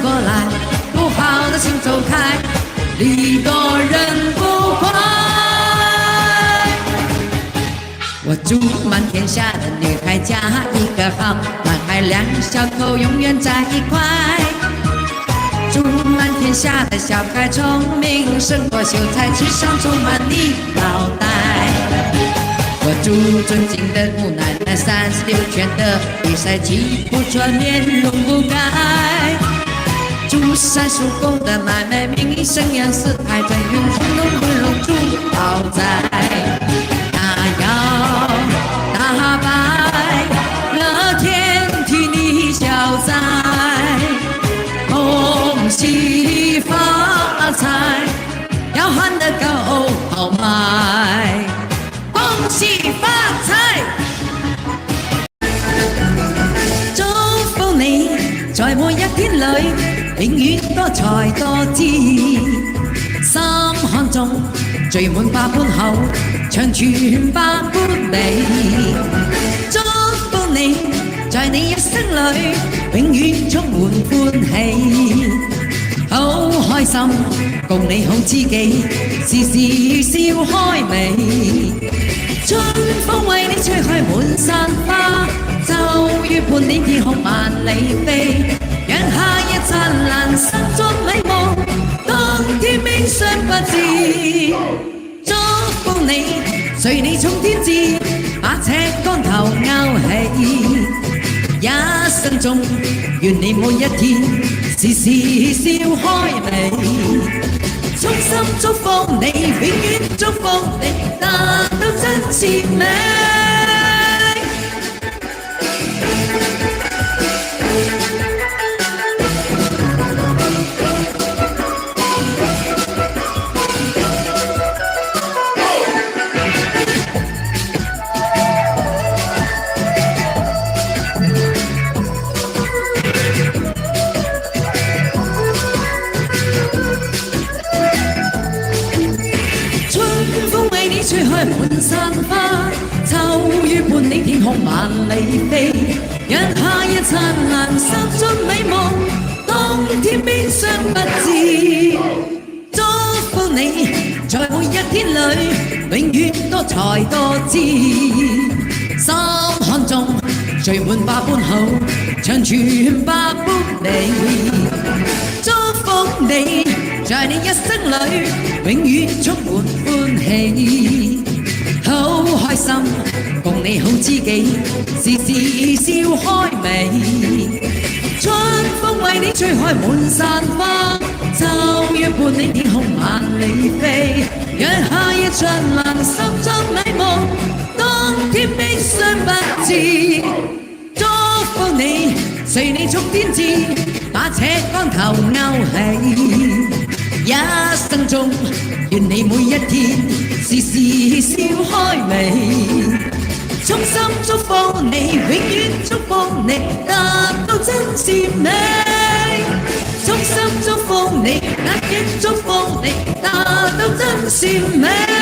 过来，不好的请走开，礼多人不怪。我祝满天下的女孩嫁一个好男孩，两小口永远在一块。祝满天下的小孩聪明胜过秀才，智商充满你脑袋。我祝尊敬的姑奶奶36圈的比赛，气不转面容不改。祝三叔公的奶奶名义生养四海，转运龙滚龙珠好在。那要大白乐天替你消灾，恭喜发财，要喊得够豪迈，恭喜发财，祝福你在每一天裏永遠多才多姿，心看中聚滿百般好，長存百般美。祝福你在你一生裏永遠充滿歡喜，好開心共你好知己，時時笑開眉。春風為你吹開滿山花，就如伴你天空萬里飛，讓夏夜燦爛心中美夢，當天冥想不至。祝福你隨你衝天志，把尺竿頭拗起，一生中願你每一天時時笑開眉，衷心祝福你，永遠祝福你，達到真善美。吹開滿山花，秋雨伴你天空萬里飛，讓夏夜燦爛心中美夢，當天邊相不知。祝福你在每一天裏永遠多才多姿，心看中聚滿百般好，長存百般美。祝福你在你一生裏永遠充滿歡喜，好開心共你好知己，時時笑開眉。春風為你吹開滿山花，秋月伴你天空萬里飛，讓夏夜燦爛心中美夢，當天冰霜不至。祝福你隨你衝天志，把尺竿頭拗起，一生中願你每一天時時笑開眉，衷心祝福你，永遠祝福你，達到真善美。衷心祝福你，眼睛祝福你，達到真善美。